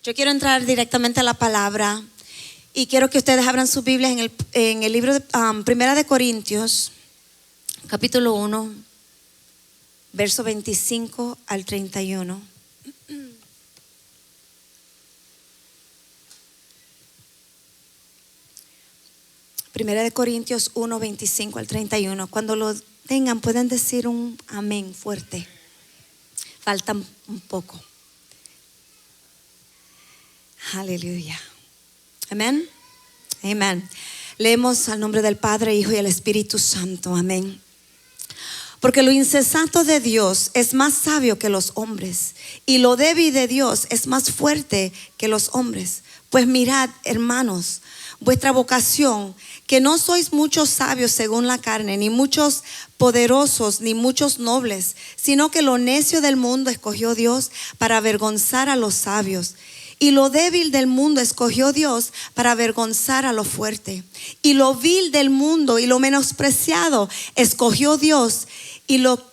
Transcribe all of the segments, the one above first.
Yo quiero entrar directamente a la palabra y quiero que ustedes abran sus Biblias en el libro de Primera de Corintios, capítulo 1, verso 25 al 31. Primera de Corintios 1, 25 al 31. Cuando lo tengan pueden decir un amén fuerte. Falta un poco. Aleluya. Amén. Amén. Leemos al nombre del Padre, Hijo y el Espíritu Santo. Amén. Porque lo insensato de Dios es más sabio que los hombres, y lo débil de Dios es más fuerte que los hombres. Pues mirad, hermanos, vuestra vocación, que no sois muchos sabios según la carne, ni muchos poderosos, ni muchos nobles, sino que lo necio del mundo escogió Dios para avergonzar a los sabios. Y lo débil del mundo escogió Dios para avergonzar a lo fuerte. Y lo vil del mundo y lo menospreciado escogió Dios, y lo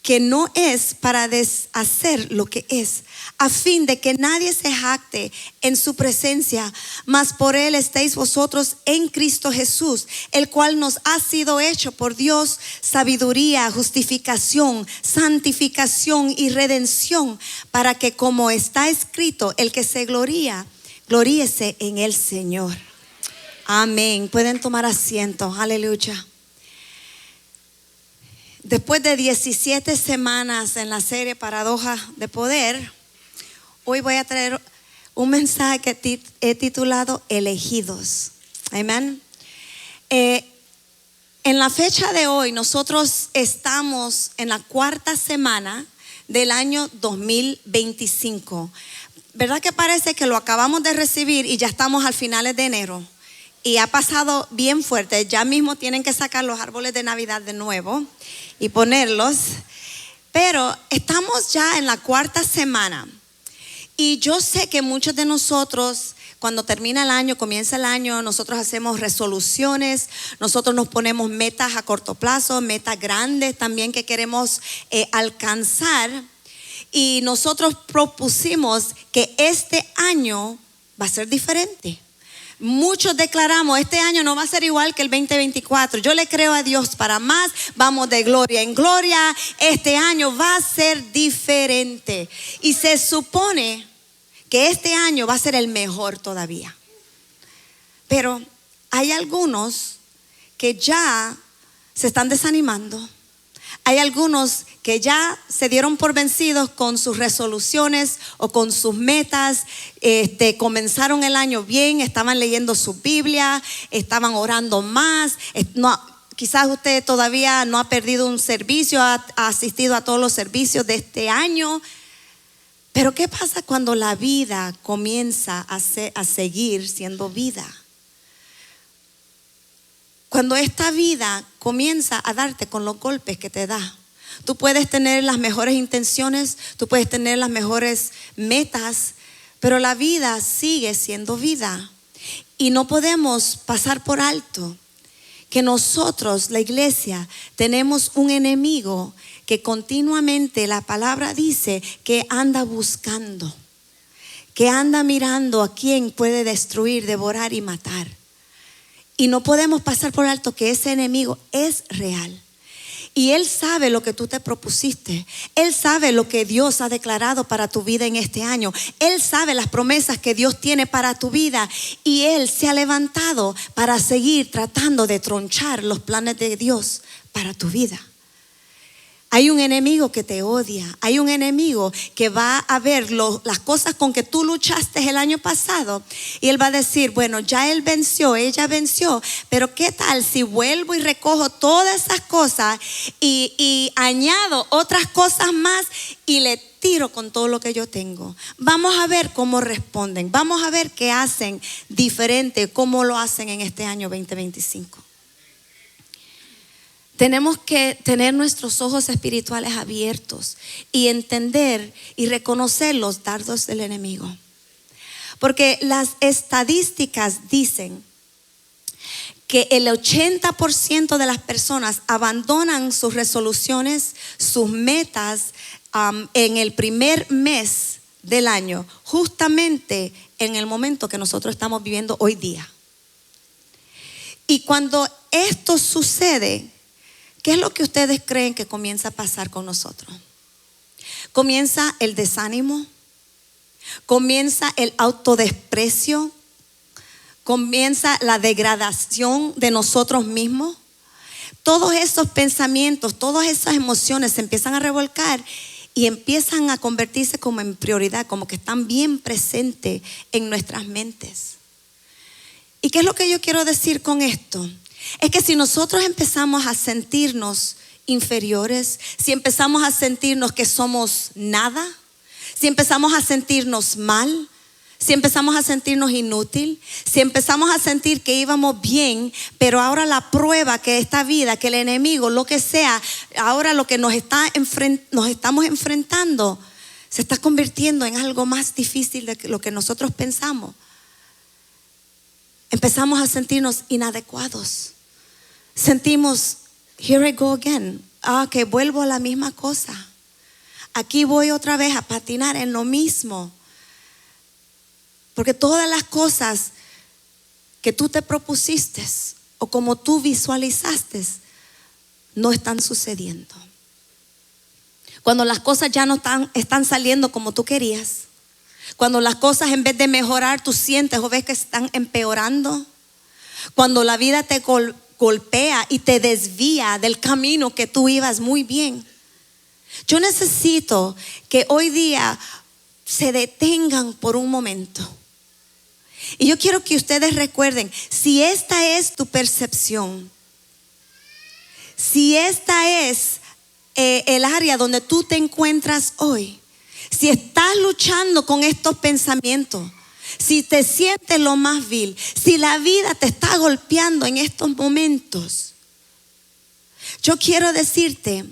que no es para deshacer lo que es, a fin de que nadie se jacte en su presencia. Mas por él estéis vosotros en Cristo Jesús, el cual nos ha sido hecho por Dios sabiduría, justificación, santificación y redención, para que, como está escrito, el que se gloría, gloríese en el Señor. Amén. Pueden tomar asiento. Aleluya. Después de 17 semanas en la serie Paradoja de Poder, hoy voy a traer un mensaje que he titulado Elegidos. Amén. En la fecha de hoy, nosotros estamos en la cuarta semana del año 2025. ¿Verdad que parece que lo acabamos de recibir y ya estamos al finales de enero? Y ha pasado bien fuerte. Ya mismo tienen que sacar los árboles de Navidad de nuevo y ponerlos. Pero estamos ya en la cuarta semana. Y yo sé que muchos de nosotros, cuando termina el año, comienza el año, nosotros hacemos resoluciones, nosotros nos ponemos metas a corto plazo, metas grandes también que queremos alcanzar. Y nosotros propusimos que este año va a ser diferente. Muchos declaramos, este año no va a ser igual que el 2024. Yo le creo a Dios para más, vamos de gloria en gloria. Este año va a ser diferente. Y se supone que este año va a ser el mejor todavía. Pero hay algunos que ya se están desanimando. Hay algunos que ya se dieron por vencidos con sus resoluciones o con sus metas. Comenzaron el año bien, estaban leyendo su Biblia, estaban orando más. Quizás usted todavía no ha perdido un servicio, ha asistido a todos los servicios de este año. Pero ¿qué pasa cuando la vida comienza a seguir siendo vida? Cuando esta vida comienza a darte con los golpes que te da. Tú puedes tener las mejores intenciones, tú puedes tener las mejores metas, pero la vida sigue siendo vida. Y no podemos pasar por alto que nosotros, la iglesia, tenemos un enemigo que continuamente la palabra dice que anda buscando, que anda mirando a quién puede destruir, devorar y matar. Y no podemos pasar por alto que ese enemigo es real. Y él sabe lo que tú te propusiste. Él sabe lo que Dios ha declarado para tu vida en este año. Él sabe las promesas que Dios tiene para tu vida. Y él se ha levantado para seguir tratando de tronchar los planes de Dios para tu vida. Hay un enemigo que te odia. Hay un enemigo que va a ver las cosas con que tú luchaste el año pasado. Y él va a decir, bueno, ya él venció, ella venció. Pero ¿qué tal si vuelvo y recojo todas esas cosas y añado otras cosas más y le tiro con todo lo que yo tengo? Vamos a ver cómo responden. Vamos a ver qué hacen diferente, cómo lo hacen en este año 2025. Tenemos que tener nuestros ojos espirituales abiertos y entender y reconocer los dardos del enemigo. Porque las estadísticas dicen que el 80% de las personas abandonan sus resoluciones, sus metas en el primer mes del año, justamente en el momento que nosotros estamos viviendo hoy día. Y cuando esto sucede, ¿qué es lo que ustedes creen que comienza a pasar con nosotros? Comienza el desánimo, comienza el autodesprecio, comienza la degradación de nosotros mismos. Todos esos pensamientos, todas esas emociones se empiezan a revolcar y empiezan a convertirse como en prioridad, como que están bien presentes en nuestras mentes. ¿Y qué es lo que yo quiero decir con esto? Es que si nosotros empezamos a sentirnos inferiores, si empezamos a sentirnos que somos nada, si empezamos a sentirnos mal, si empezamos a sentirnos inútil, si empezamos a sentir que íbamos bien, pero ahora la prueba que esta vida, que el enemigo, lo que sea, ahora lo que nos estamos enfrentando, se está convirtiendo en algo más difícil de lo que nosotros pensamos. Empezamos a sentirnos inadecuados. Sentimos, here I go again. Que vuelvo a la misma cosa. Aquí voy otra vez a patinar en lo mismo. Porque todas las cosas que tú te propusiste o como tú visualizaste no están sucediendo. Cuando las cosas ya no están saliendo como tú querías. Cuando las cosas en vez de mejorar tú sientes o ves que están empeorando. Cuando la vida te golpea y te desvía del camino que tú ibas muy bien. Yo necesito que hoy día se detengan por un momento. Y yo quiero que ustedes recuerden, si esta es tu percepción, si esta es el área donde tú te encuentras hoy, si estás luchando con estos pensamientos, si te sientes lo más vil, si la vida te está golpeando en estos momentos, yo quiero decirte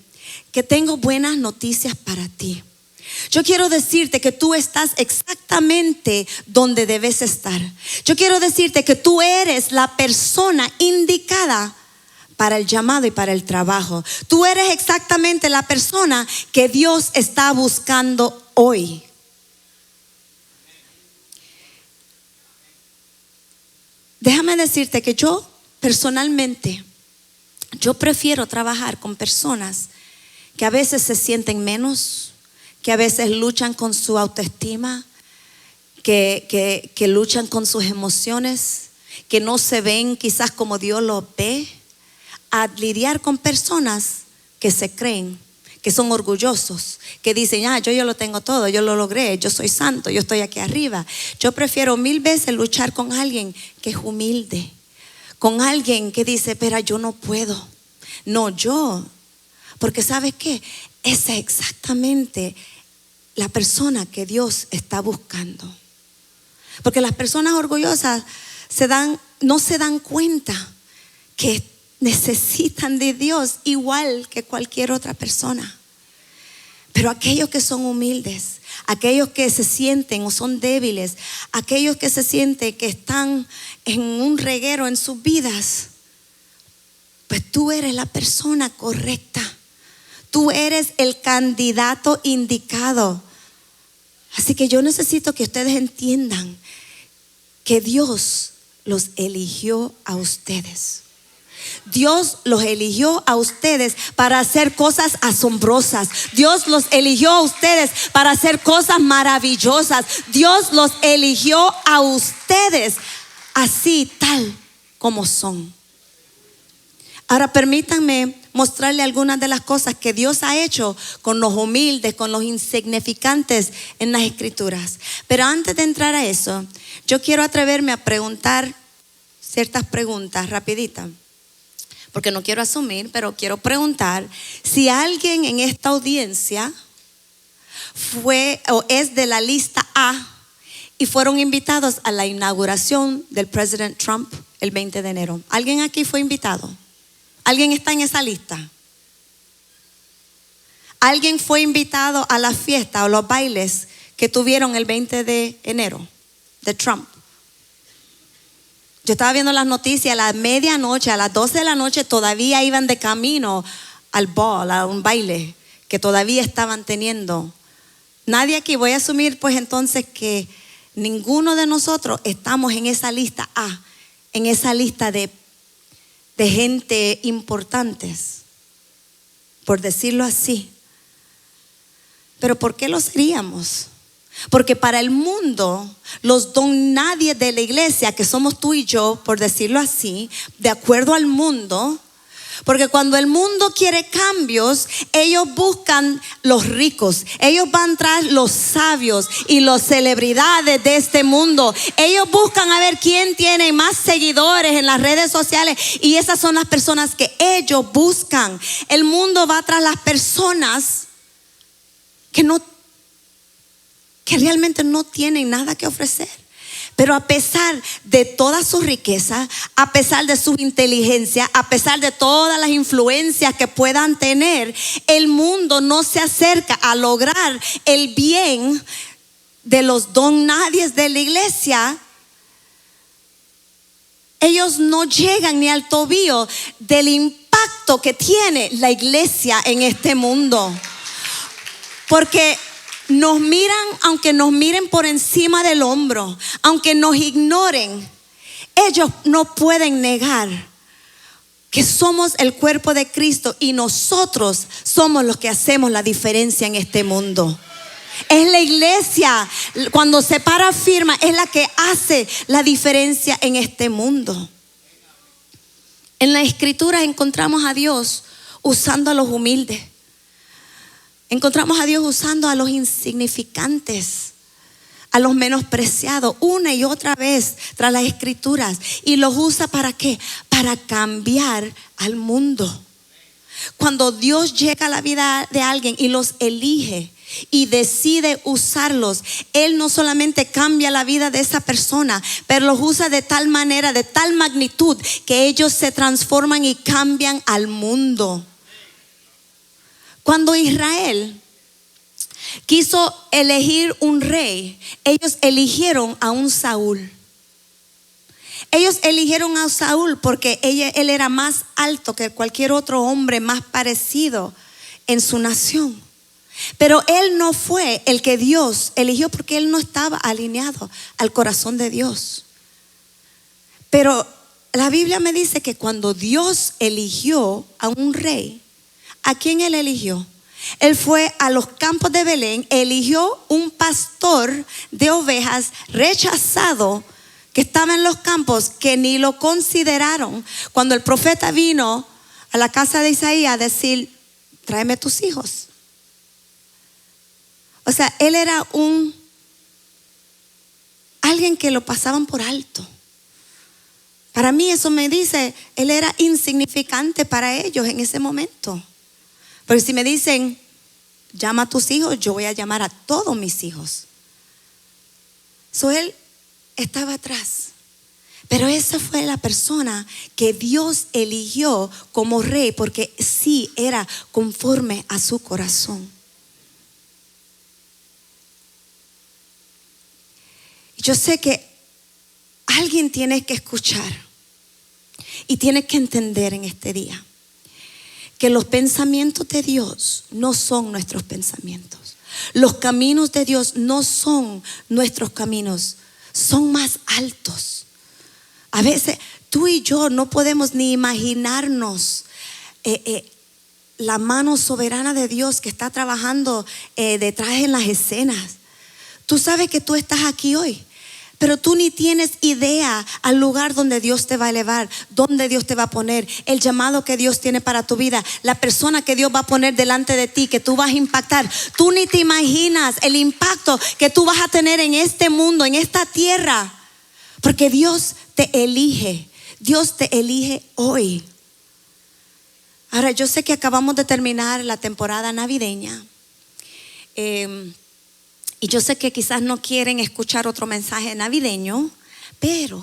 que tengo buenas noticias para ti. Yo quiero decirte que tú estás exactamente donde debes estar. Yo quiero decirte que tú eres la persona indicada para el llamado y para el trabajo. Tú eres exactamente la persona que Dios está buscando hoy. Déjame decirte que yo personalmente, yo prefiero trabajar con personas que a veces se sienten menos, que a veces luchan con su autoestima, que luchan con sus emociones, que no se ven quizás como Dios los ve, a lidiar con personas que se creen, que son orgullosos, que dicen, yo lo tengo todo, yo lo logré, yo soy santo, yo estoy aquí arriba. Yo prefiero 1000 veces luchar con alguien que es humilde, con alguien que dice, pero yo no puedo, no yo, porque ¿sabes qué? Esa es exactamente la persona que Dios está buscando. Porque las personas orgullosas no se dan cuenta que necesitan de Dios igual que cualquier otra persona. Pero aquellos que son humildes, aquellos que se sienten o son débiles, aquellos que se sienten que están en un reguero en sus vidas, pues tú eres la persona correcta. Tú eres el candidato indicado. Así que yo necesito que ustedes entiendan que Dios los eligió a ustedes. Dios los eligió a ustedes para hacer cosas asombrosas. Dios los eligió a ustedes para hacer cosas maravillosas. Dios los eligió a ustedes así tal como son. Ahora permítanme mostrarle algunas de las cosas que Dios ha hecho con los humildes, con los insignificantes en las Escrituras. Pero antes de entrar a eso, yo quiero atreverme a preguntar ciertas preguntas rapiditas. Porque no quiero asumir, pero quiero preguntar si alguien en esta audiencia fue o es de la lista A y fueron invitados a la inauguración del presidente Trump el 20 de enero. ¿Alguien aquí fue invitado? ¿Alguien está en esa lista? ¿Alguien fue invitado a la fiesta o los bailes que tuvieron el 20 de enero de Trump? Yo estaba viendo las noticias a la medianoche, a las 12 de la noche todavía iban de camino al ball, a un baile que todavía estaban teniendo Nadie aquí, voy a asumir pues entonces que ninguno de nosotros estamos en esa lista A, en esa lista de gente importantes, por decirlo así. Pero ¿por qué lo seríamos? Porque para el mundo, los don nadie de la iglesia, que somos tú y yo, por decirlo así, de acuerdo al mundo, porque cuando el mundo quiere cambios, ellos buscan los ricos, ellos van tras los sabios y las celebridades de este mundo. Ellos buscan a ver quién tiene más seguidores en las redes sociales, y esas son las personas que ellos buscan. El mundo va tras las personas que realmente no tienen nada que ofrecer. Pero a pesar de toda su riqueza, a pesar de su inteligencia, a pesar de todas las influencias que puedan tener, el mundo no se acerca a lograr el bien de los don nadies de la iglesia. Ellos no llegan ni al tobillo del impacto que tiene la iglesia en este mundo. Porque nos miran, aunque nos miren por encima del hombro, aunque nos ignoren, ellos no pueden negar que somos el cuerpo de Cristo y nosotros somos los que hacemos la diferencia en este mundo. Es la iglesia, cuando se para firme, es la que hace la diferencia en este mundo. En la escritura encontramos a Dios usando a los humildes. Encontramos a Dios usando a los insignificantes, a los menospreciados, una y otra vez tras las escrituras. ¿Y los usa para qué? Para cambiar al mundo. Cuando Dios llega a la vida de alguien y los elige y decide usarlos, Él no solamente cambia la vida de esa persona, pero los usa de tal manera, de tal magnitud, que ellos se transforman y cambian al mundo. Cuando Israel quiso elegir un rey, ellos eligieron a un Saúl. Ellos eligieron a Saúl porque él era más alto que cualquier otro hombre más parecido en su nación. Pero él no fue el que Dios eligió, porque él no estaba alineado al corazón de Dios. Pero la Biblia me dice que cuando Dios eligió a un rey, ¿a quién él eligió? Él fue a los campos de Belén, eligió un pastor de ovejas rechazado que estaba en los campos, que ni lo consideraron. Cuando el profeta vino a la casa de Isaías a decir: tráeme tus hijos. O sea, él era alguien que lo pasaban por alto. Para mí eso me dice, él era insignificante para ellos en ese momento. Pero si me dicen, llama a tus hijos, yo voy a llamar a todos mis hijos. Él estaba atrás. Pero esa fue la persona que Dios eligió como rey, porque sí era conforme a su corazón. Yo sé que alguien tiene que escuchar y tiene que entender en este día que los pensamientos de Dios no son nuestros pensamientos. Los caminos de Dios no son nuestros caminos, son más altos. A veces tú y yo no podemos ni imaginarnos la mano soberana de Dios que está trabajando detrás en las escenas. Tú sabes que tú estás aquí hoy, pero tú ni tienes idea al lugar donde Dios te va a elevar, donde Dios te va a poner, el llamado que Dios tiene para tu vida, la persona que Dios va a poner delante de ti, que tú vas a impactar. Tú ni te imaginas el impacto que tú vas a tener en este mundo, en esta tierra, porque Dios te elige. Dios te elige hoy. Ahora, yo sé que acabamos de terminar la temporada navideña. Y yo sé que quizás no quieren escuchar otro mensaje navideño, pero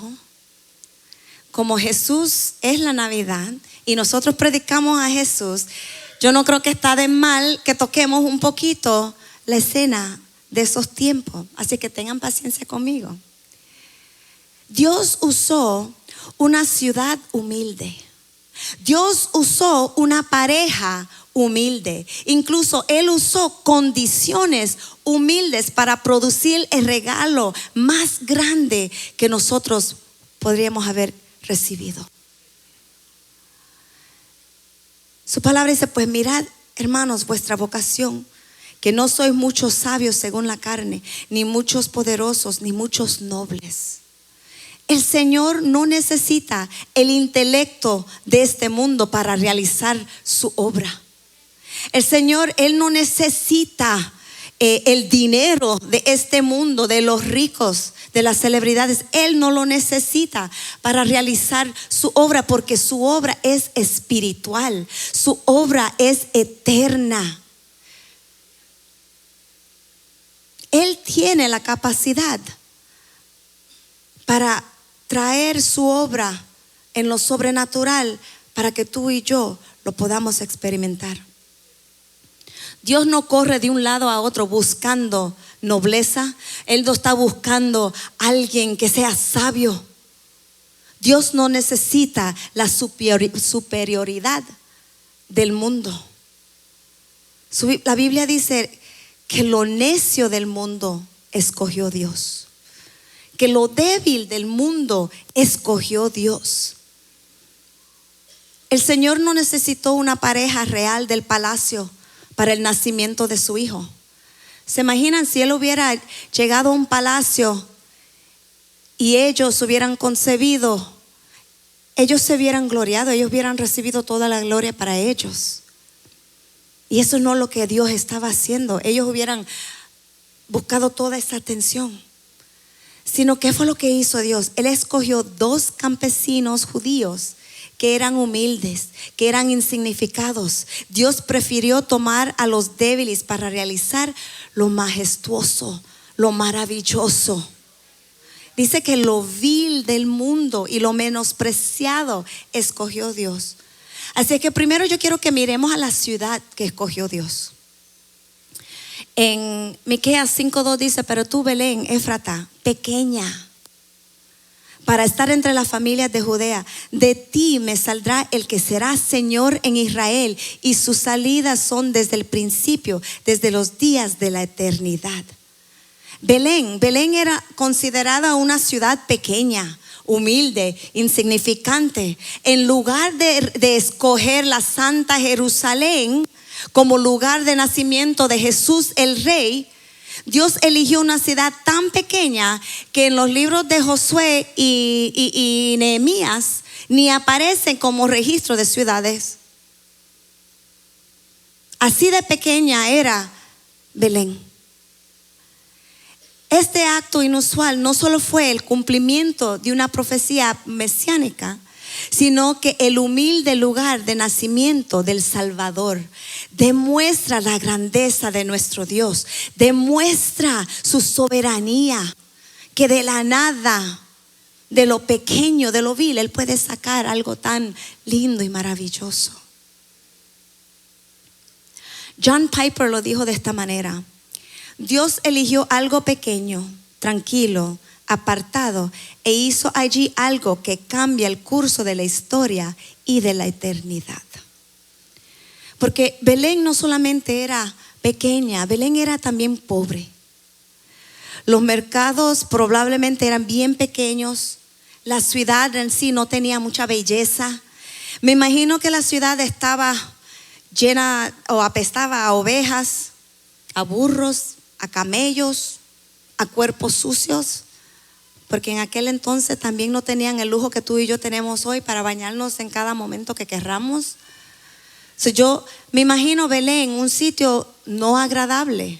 como Jesús es la Navidad y nosotros predicamos a Jesús, yo no creo que está de mal que toquemos un poquito la escena de esos tiempos. Así que tengan paciencia conmigo. Dios usó una ciudad humilde. Dios usó una pareja humilde. Incluso Él usó condiciones humildes para producir el regalo más grande que nosotros podríamos haber recibido. Su palabra dice, pues mirad, hermanos, vuestra vocación, que no sois muchos sabios según la carne, ni muchos poderosos, ni muchos nobles. El Señor no necesita el intelecto de este mundo para realizar su obra. El Señor, Él no necesita el dinero de este mundo, de los ricos, de las celebridades. Él no lo necesita para realizar su obra, porque su obra es espiritual, su obra es eterna. Él tiene la capacidad para traer su obra en lo sobrenatural para que tú y yo lo podamos experimentar. Dios no corre de un lado a otro buscando nobleza. Él no está buscando a alguien que sea sabio. Dios no necesita la superioridad del mundo. La Biblia dice que lo necio del mundo escogió Dios, que lo débil del mundo escogió Dios. El Señor no necesitó una pareja real del palacio para el nacimiento de su hijo. ¿Se imaginan si Él hubiera llegado a un palacio y ellos hubieran concebido? Ellos se hubieran gloriado, ellos hubieran recibido toda la gloria para ellos. Y eso no es lo que Dios estaba haciendo. Ellos hubieran buscado toda esa atención. Sino ¿qué fue lo que hizo Dios? Él escogió 2 campesinos judíos que eran humildes, que eran insignificados. Dios prefirió tomar a los débiles para realizar lo majestuoso, lo maravilloso. Dice que lo vil del mundo y lo menospreciado escogió Dios. Así que primero yo quiero que miremos a la ciudad que escogió Dios. En Miqueas 5:2 dice, pero tú, Belén, Éfrata, pequeña, para estar entre las familias de Judea, de ti me saldrá el que será Señor en Israel, y sus salidas son desde el principio, desde los días de la eternidad. Belén era considerada una ciudad pequeña, humilde, insignificante. En lugar de escoger la Santa Jerusalén como lugar de nacimiento de Jesús el Rey, Dios eligió una ciudad tan pequeña que en los libros de Josué y Nehemías ni aparecen como registro de ciudades. Así de pequeña era Belén. Este acto inusual no solo fue el cumplimiento de una profecía mesiánica, sino que el humilde lugar de nacimiento del Salvador demuestra la grandeza de nuestro Dios, demuestra su soberanía, que de la nada, de lo pequeño, de lo vil, Él puede sacar algo tan lindo y maravilloso. John Piper lo dijo de esta manera: Dios eligió algo pequeño, tranquilo, apartado, e hizo allí algo que cambia el curso de la historia y de la eternidad. Porque Belén no solamente era pequeña, Belén era también pobre. Los mercados probablemente eran bien pequeños. La ciudad en sí no tenía mucha belleza. Me imagino que la ciudad estaba llena o apestaba a ovejas, a burros, a camellos, a cuerpos sucios, porque en aquel entonces también no tenían el lujo que tú y yo tenemos hoy para bañarnos en cada momento que querramos. Yo me imagino Belén, un sitio no agradable.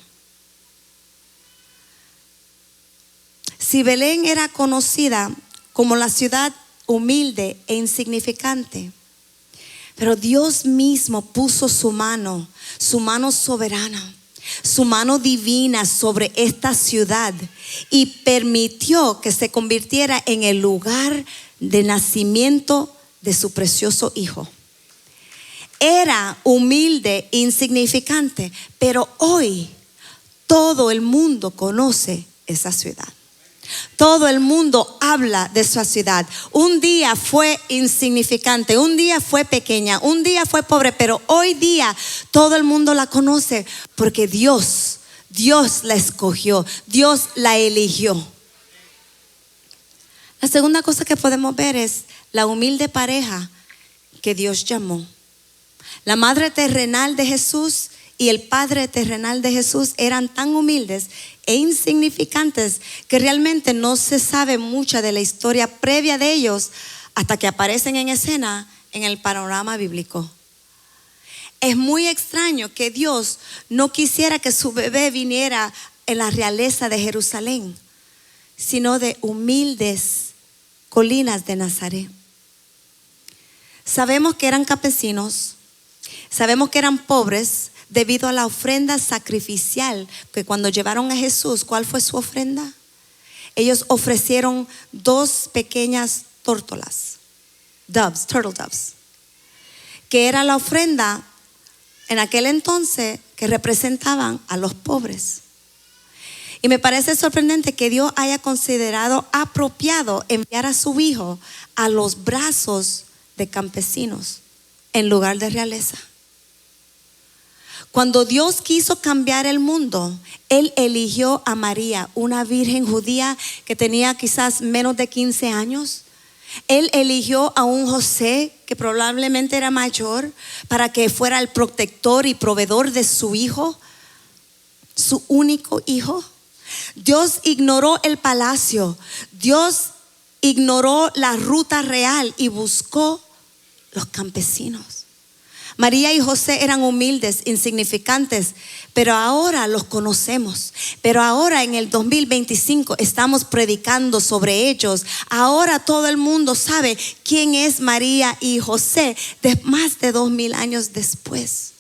Si Belén era conocida como la ciudad humilde e insignificante, pero Dios mismo puso su mano soberana, su mano divina sobre esta ciudad y permitió que se convirtiera en el lugar de nacimiento de su precioso hijo. Era humilde, insignificante, pero hoy todo el mundo conoce esa ciudad. Todo el mundo habla de su ciudad. Un día fue insignificante, un día fue pequeña, un día fue pobre, pero hoy día todo el mundo la conoce porque Dios la escogió, Dios la eligió. La segunda cosa que podemos ver es la humilde pareja que Dios llamó. La madre terrenal de Jesús y el padre terrenal de Jesús eran tan humildes e insignificantes que realmente no se sabe mucha de la historia previa de ellos hasta que aparecen en escena en el panorama bíblico. Es muy extraño que Dios no quisiera que su bebé viniera en la realeza de Jerusalén, sino de humildes colinas de Nazaret. Sabemos que eran campesinos, sabemos que eran pobres debido a la ofrenda sacrificial que cuando llevaron a Jesús, ¿cuál fue su ofrenda? Ellos ofrecieron 2 pequeñas tórtolas, turtle doves, que era la ofrenda en aquel entonces que representaban a los pobres. Y me parece sorprendente que Dios haya considerado apropiado enviar a su hijo a los brazos de campesinos en lugar de realeza. Cuando Dios quiso cambiar el mundo, Él eligió a María, una virgen judía que tenía quizás menos de 15 años. Él eligió a un José que probablemente era mayor para que fuera el protector y proveedor de su hijo, su único hijo. Dios ignoró el palacio, Dios ignoró la ruta real y buscó los campesinos. María y José eran humildes, insignificantes, pero ahora los conocemos. Pero ahora en el 2025 estamos predicando sobre ellos. Ahora todo el mundo sabe quién es María y José más de 2000 años después.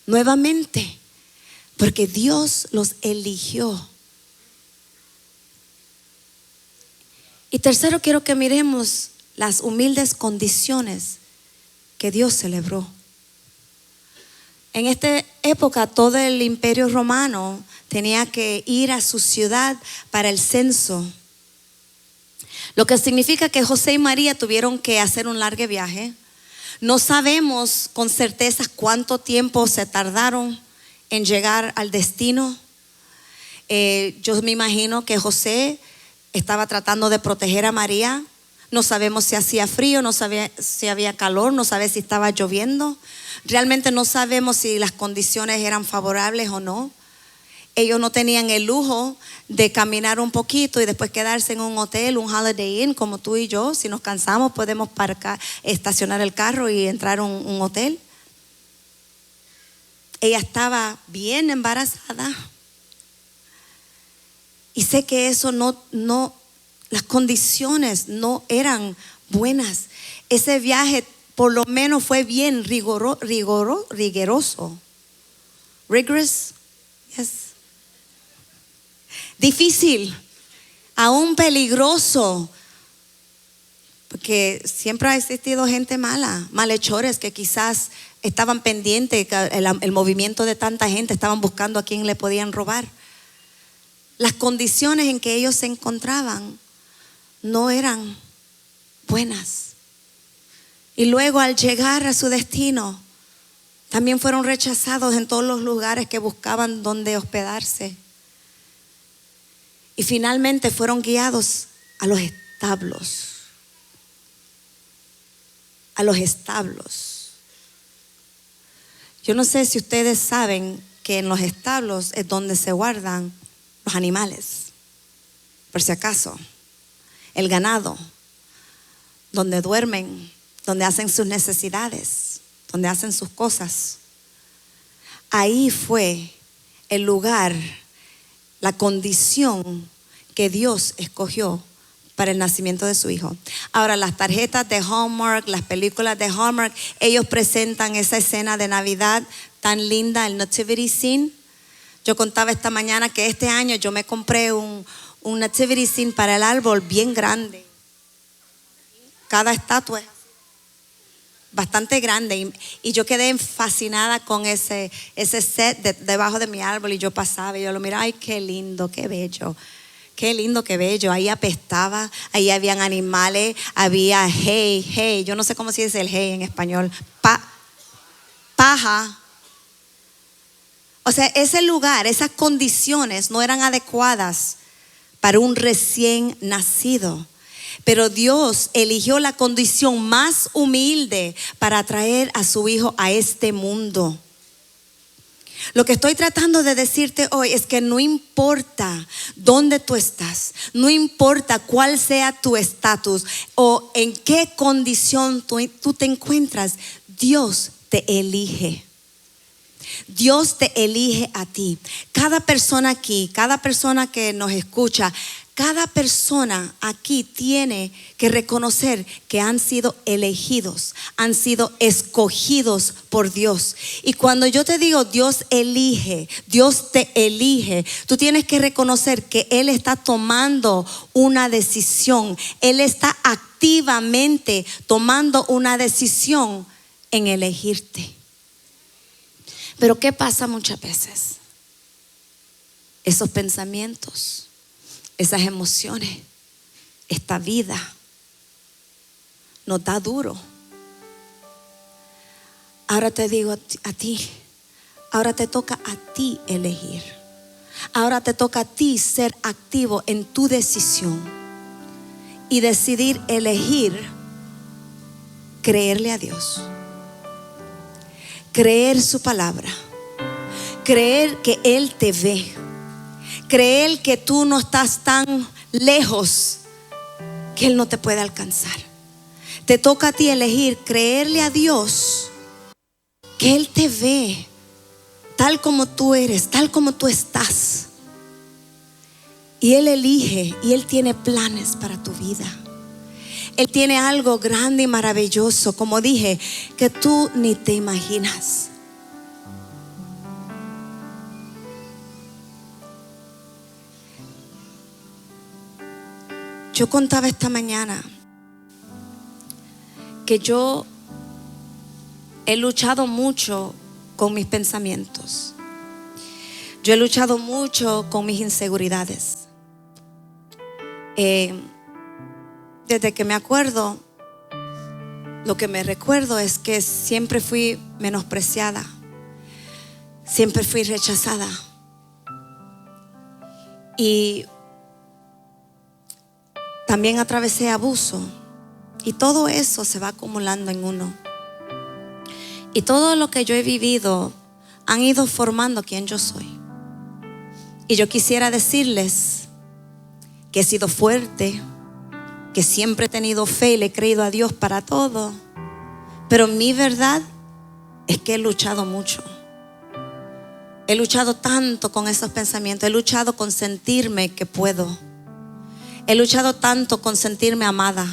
Nuevamente, porque Dios los eligió. Y tercero, quiero que miremos las humildes condiciones que Dios celebró. En esta época todo el imperio romano tenía que ir a su ciudad para el censo, lo que significa que José y María tuvieron que hacer un largo viaje. No sabemos con certeza cuánto tiempo se tardaron en llegar al destino. Yo me imagino que José estaba tratando de proteger a María. No sabemos si hacía frío, no sabemos si había calor, no sabemos si estaba lloviendo. Realmente no sabemos si las condiciones eran favorables o no. Ellos no tenían el lujo de caminar un poquito y después quedarse en un hotel, un Holiday Inn, como tú y yo. Si nos cansamos podemos estacionar el carro y entrar a un hotel. Ella estaba bien embarazada. Y sé que eso las condiciones no eran buenas. Ese viaje por lo menos fue bien riguroso. Rigorous, yes. Difícil, aún peligroso, porque siempre ha existido gente mala, malhechores que quizás estaban pendientes, el movimiento de tanta gente, estaban buscando a quién le podían robar. Las condiciones en que ellos se encontraban no eran buenas. Y luego al llegar a su destino, también fueron rechazados en todos los lugares que buscaban donde hospedarse. Y finalmente fueron guiados a los establos. A los establos. Yo no sé si ustedes saben que en los establos es donde se guardan los animales, por si acaso, el ganado, donde duermen, donde hacen sus necesidades, donde hacen sus cosas. Ahí fue el lugar, la condición que Dios escogió para el nacimiento de su hijo. Ahora, las tarjetas de Hallmark, las películas de Hallmark, ellos presentan esa escena de Navidad tan linda, el nativity scene. Yo contaba esta mañana que este año yo me compré un nativity scene para el árbol bien grande. Cada estatua es bastante grande y yo quedé fascinada con ese set debajo de mi árbol y yo pasaba y yo lo miraba, ay, qué lindo, qué qué lindo, qué bello. Ahí apestaba, ahí habían animales, había hay, yo no sé cómo se dice el hay en español, paja. O sea, ese lugar, esas condiciones no eran adecuadas para un recién nacido. Pero Dios eligió la condición más humilde para traer a su hijo a este mundo. Lo que estoy tratando de decirte hoy es que no importa dónde tú estás, no importa cuál sea tu estatus o en qué condición tú te encuentras, Dios te elige. Dios te elige a ti. Cada persona aquí, cada persona que nos escucha, cada persona aquí tiene que reconocer que han sido elegidos, han sido escogidos por Dios. Y cuando yo te digo Dios elige, Dios te elige, tú tienes que reconocer que Él está tomando una decisión. Él está activamente tomando una decisión en elegirte. Pero ¿qué pasa muchas veces? Esos pensamientos, esas emociones, esta vida nos da duro. Ahora te digo a ti, ahora te toca a ti elegir. Ahora te toca a ti ser activo en tu decisión y decidir elegir creerle a Dios, creer su palabra, creer que Él te ve, creer que tú no estás tan lejos que Él no te puede alcanzar. Te toca a ti elegir creerle a Dios que Él te ve tal como tú eres, tal como tú estás. Y Él elige y Él tiene planes para tu vida. Él tiene algo grande y maravilloso, como dije, que tú ni te imaginas. Yo contaba esta mañana que yo he luchado mucho con mis pensamientos. Yo he luchado mucho con mis inseguridades. Desde que me acuerdo, lo que me recuerdo es que siempre fui menospreciada, siempre fui rechazada. Y también atravesé abuso. Y todo eso se va acumulando en uno. Y todo lo que yo he vivido han ido formando quien yo soy. Y yo quisiera decirles que he sido fuerte, que siempre he tenido fe y le he creído a Dios para todo. Pero mi verdad es que he luchado mucho. He luchado tanto con esos pensamientos. He luchado con sentirme que puedo. He luchado tanto con sentirme amada.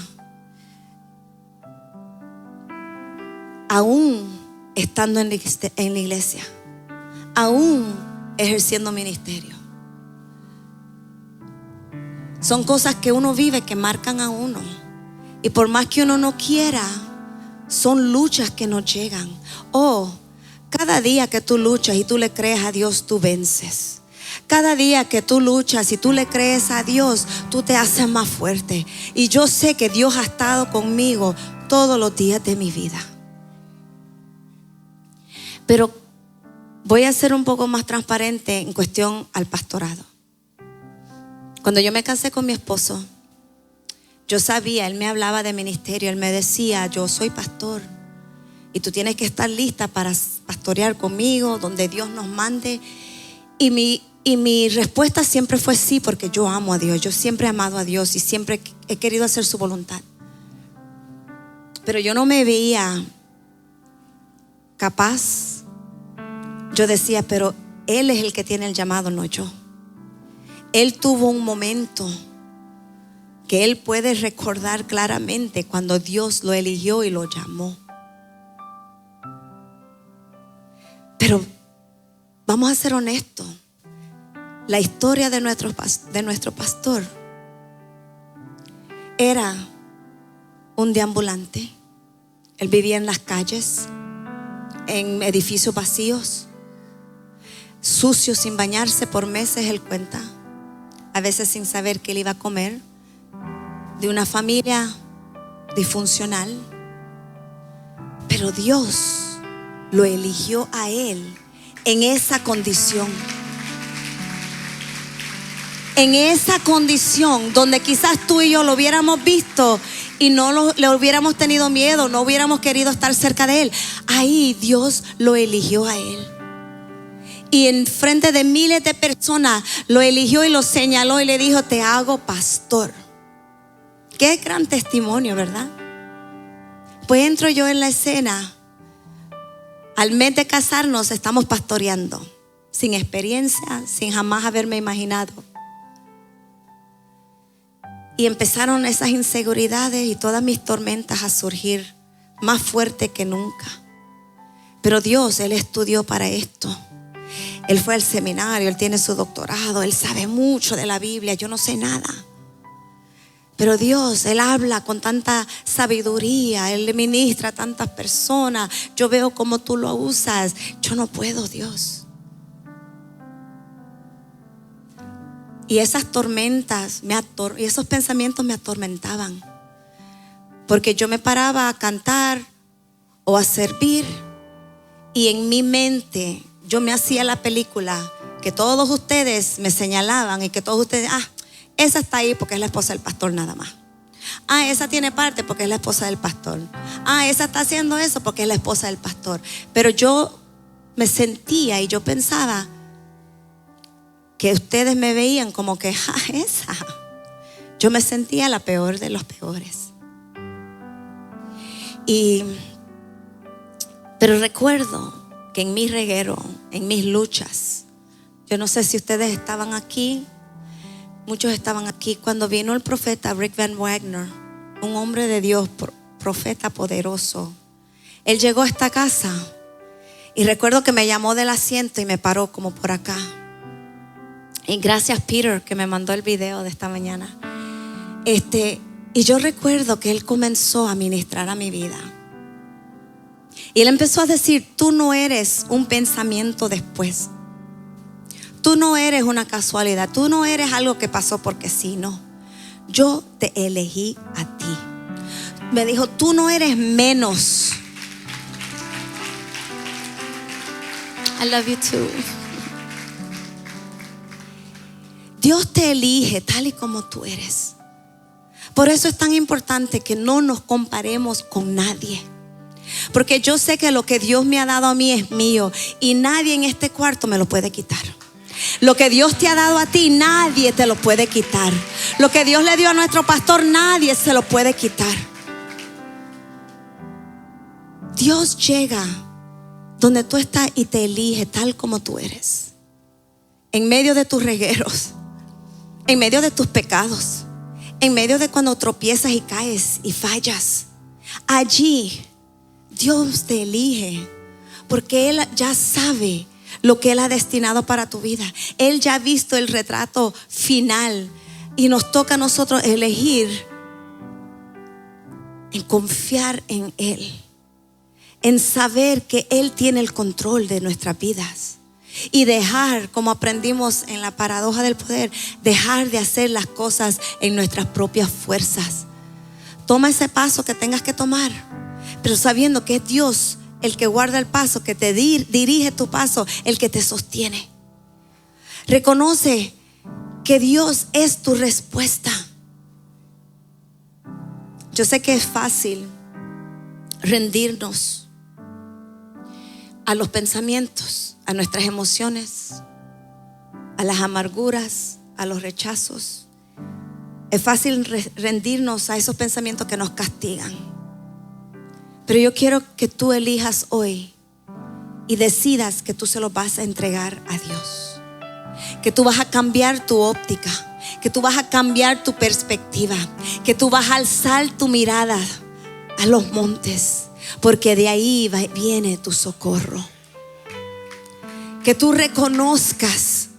Aún estando en la iglesia, aún ejerciendo ministerio. Son cosas que uno vive que marcan a uno. Y por más que uno no quiera, son luchas que nos llegan. Cada día que tú luchas y tú le crees a Dios, tú vences. Cada día que tú luchas y tú le crees a Dios, tú te haces más fuerte. Y yo sé que Dios ha estado conmigo todos los días de mi vida. Pero voy a ser un poco más transparente en cuestión al pastorado. Cuando yo me casé con mi esposo, yo sabía, él me hablaba de ministerio, él me decía, yo soy pastor y tú tienes que estar lista para pastorear conmigo donde Dios nos mande. Y mi respuesta siempre fue sí, porque yo amo a Dios, yo siempre he amado a Dios y siempre he querido hacer su voluntad. Pero yo no me veía capaz. Yo decía, pero Él es el que tiene el llamado, no yo. Él tuvo un momento que Él puede recordar claramente cuando Dios lo eligió y lo llamó. Pero vamos a ser honestos. La historia de nuestro pastor era un deambulante. Él vivía en las calles, en edificios vacíos, sucio, sin bañarse por meses, él cuenta. a veces sin saber qué él iba a comer, de una familia disfuncional, pero Dios lo eligió a él en esa condición. En esa condición donde quizás tú y yo lo hubiéramos visto y no le hubiéramos tenido miedo, no hubiéramos querido estar cerca de él. Ahí Dios lo eligió a él. Y en frente de miles de personas lo eligió y lo señaló y le dijo: te hago pastor. Qué gran testimonio, ¿verdad? Pues entro yo en la escena. Al mes de casarnos estamos pastoreando, sin experiencia, sin jamás haberme imaginado. Y empezaron esas inseguridades y todas mis tormentas a surgir más fuerte que nunca. Pero Dios, Él estudió para esto. Él fue al seminario, Él tiene su doctorado, Él sabe mucho de la Biblia, yo no sé nada. Pero Dios, Él habla con tanta sabiduría, Él le ministra a tantas personas. Yo veo cómo tú lo usas. Yo no puedo, Dios. Y esas tormentas y esos pensamientos me atormentaban. Porque yo me paraba a cantar o a servir y en mi mente yo me hacía la película que todos ustedes me señalaban y que todos ustedes, esa está ahí porque es la esposa del pastor nada más. Esa tiene parte porque es la esposa del pastor. Esa está haciendo eso porque es la esposa del pastor. Pero yo me sentía y yo pensaba que ustedes me veían como que esa. Yo me sentía la peor de los peores. Pero recuerdo que en mi reguero, en mis luchas, yo no sé si ustedes estaban aquí, muchos estaban aquí cuando vino el profeta Rick Van Wagner, un hombre de Dios, profeta poderoso. Él llegó a esta casa y recuerdo que me llamó del asiento y me paró como por acá. Y gracias Peter que me mandó el video de esta mañana. Y yo recuerdo que él comenzó a ministrar a mi vida. Y él empezó a decir: tú no eres un pensamiento después. Tú no eres una casualidad. Tú no eres algo que pasó porque sí, no. Yo te elegí a ti. Me dijo: tú no eres menos. I love you too. Dios te elige tal y como tú eres. Por eso es tan importante que no nos comparemos con nadie. Porque yo sé que lo que Dios me ha dado a mí es mío y nadie en este cuarto me lo puede quitar. Lo que Dios te ha dado a ti, nadie te lo puede quitar. Lo que Dios le dio a nuestro pastor, nadie se lo puede quitar. Dios llega donde tú estás y te elige tal como tú eres. En medio de tus regueros, en medio de tus pecados, en medio de cuando tropiezas y caes y fallas. Allí Dios te elige porque Él ya sabe lo que Él ha destinado para tu vida. Él ya ha visto el retrato final y nos toca a nosotros elegir en confiar en Él, en saber que Él tiene el control de nuestras vidas y dejar, como aprendimos en la paradoja del poder, dejar de hacer las cosas en nuestras propias fuerzas. Toma ese paso que tengas que tomar, pero sabiendo que es Dios el que guarda el paso, que te dirige tu paso, el que te sostiene. Reconoce que Dios es tu respuesta. Yo sé que es fácil rendirnos a los pensamientos, a nuestras emociones, a las amarguras, a los rechazos. Es fácil rendirnos a esos pensamientos que nos castigan. Pero yo quiero que tú elijas hoy y decidas que tú se los vas a entregar a Dios. Que tú vas a cambiar tu óptica, que tú vas a cambiar tu perspectiva, que tú vas a alzar tu mirada a los montes, porque de ahí viene tu socorro. Que tú reconozcas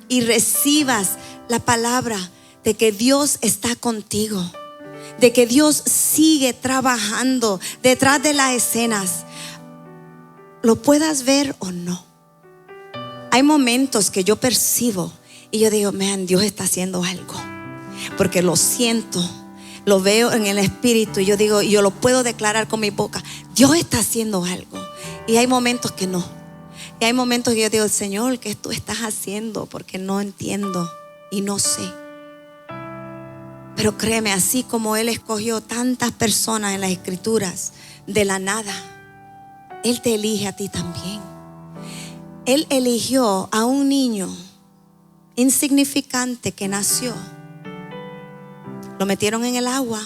y recibas la palabra de que Dios está contigo, de que Dios sigue trabajando detrás de las escenas, lo puedas ver o no. Hay momentos que yo percibo Y yo digo, man, Dios está haciendo algo, porque lo siento, lo veo en el espíritu. Y yo digo, y yo lo puedo declarar con mi boca, Dios está haciendo algo. Y hay momentos que no. Y hay momentos que yo digo, Señor, ¿qué tú estás haciendo? Porque no entiendo y no sé. Pero créeme, así como Él escogió tantas personas en las escrituras de la nada, Él te elige a ti también. Él eligió a un niño insignificante que nació. Lo metieron en el agua.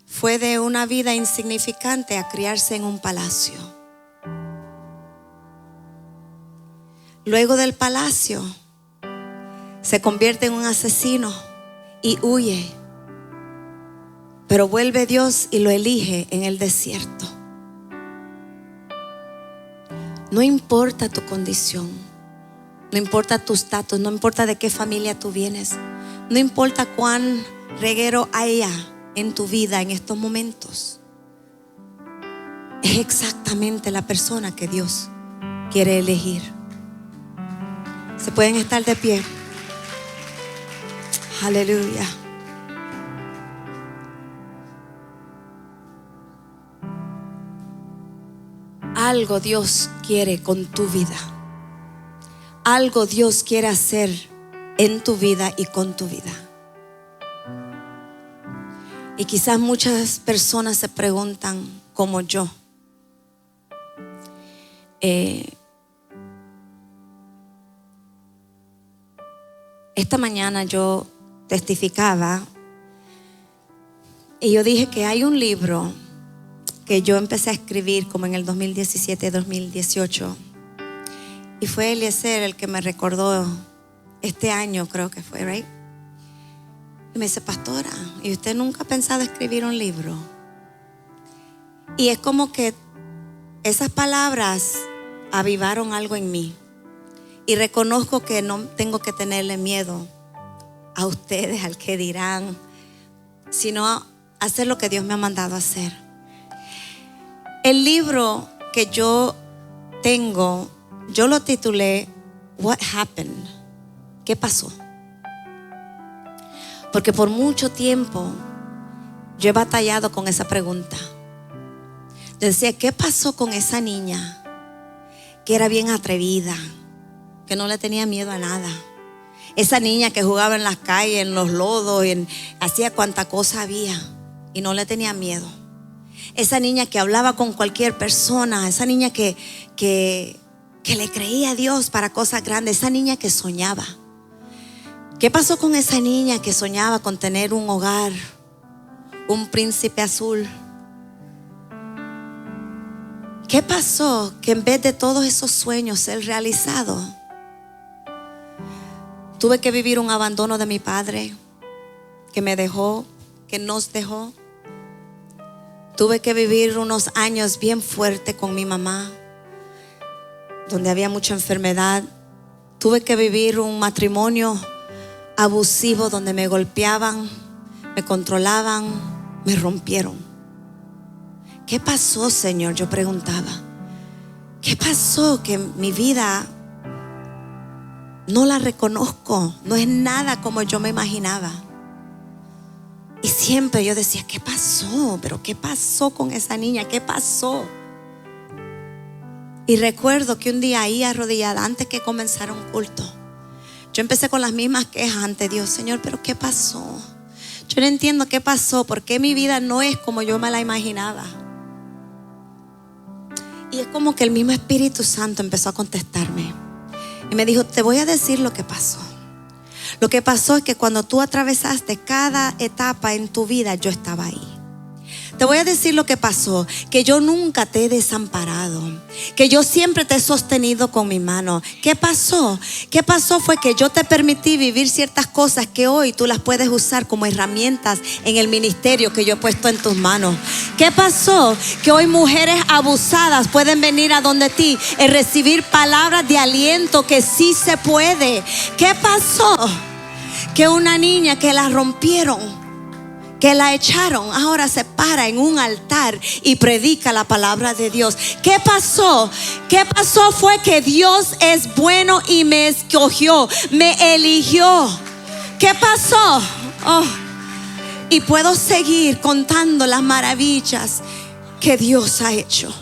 Fue de una vida insignificante a criarse en un palacio. Luego del palacio se convierte en un asesino y huye. Pero vuelve Dios y lo elige en el desierto. No importa tu condición, no importa tu estatus, no importa de qué familia tú vienes, no importa cuán reguero haya en tu vida en estos momentos. Es exactamente la persona que Dios quiere elegir. Se pueden estar de pie. Aleluya. Algo Dios quiere con tu vida. Algo Dios quiere hacer en tu vida y con tu vida. Y quizás muchas personas se preguntan, como yo, esta mañana yo testificaba y yo dije que hay un libro que yo empecé a escribir como en el 2017-2018, y fue Eliezer el que me recordó este año, creo que fue, right? Y me dice, pastora, ¿y usted nunca ha pensado escribir un libro? Y es como que esas palabras avivaron algo en mí. Y reconozco que no tengo que tenerle miedo a ustedes, al que dirán, sino hacer lo que Dios me ha mandado a hacer. El libro que yo tengo, yo lo titulé What Happened? ¿Qué pasó? Porque por mucho tiempo yo he batallado con esa pregunta. Yo decía, ¿qué pasó con esa niña que era bien atrevida, que no le tenía miedo a nada? Esa niña que jugaba en las calles, en los lodos, hacía cuanta cosa había y no le tenía miedo. Esa niña que hablaba con cualquier persona, esa niña que le creía a Dios para cosas grandes, esa niña que soñaba. ¿Qué pasó con esa niña que soñaba con tener un hogar, un príncipe azul? ¿Qué pasó que en vez de todos esos sueños ser realizados, tuve que vivir un abandono de mi padre, que me dejó, que nos dejó? Tuve que vivir unos años bien fuertes con mi mamá, donde había mucha enfermedad. Tuve que vivir un matrimonio abusivo donde me golpeaban, me controlaban, me rompieron. ¿Qué pasó, Señor? Yo preguntaba. ¿Qué pasó que mi vida no la reconozco? No es nada como yo me imaginaba. Y siempre yo decía, ¿qué pasó? ¿Pero qué pasó con esa niña? ¿Qué pasó? Y recuerdo que un día ahí arrodillada, antes que comenzara un culto, yo empecé con las mismas quejas ante Dios. Señor, ¿pero qué pasó? Yo no entiendo qué pasó. ¿Por qué mi vida no es como yo me la imaginaba? Y es como que el mismo Espíritu Santo empezó a contestarme. Y me dijo, te voy a decir lo que pasó. Lo que pasó es que cuando tú atravesaste cada etapa en tu vida, yo estaba ahí. Te voy a decir lo que pasó, que yo nunca te he desamparado, que yo siempre te he sostenido con mi mano. ¿Qué pasó? ¿Qué pasó? Fue que yo te permití vivir ciertas cosas que hoy tú las puedes usar como herramientas en el ministerio que yo he puesto en tus manos. ¿Qué pasó? Que hoy mujeres abusadas pueden venir a donde ti y recibir palabras de aliento, que sí se puede. ¿Qué pasó? Que una niña que la rompieron, que la echaron, ahora se para en un altar y predica la palabra de Dios. ¿Qué pasó? ¿Qué pasó? Fue que Dios es bueno y me escogió, me eligió. ¿Qué pasó? Oh, y puedo seguir contando las maravillas que Dios ha hecho.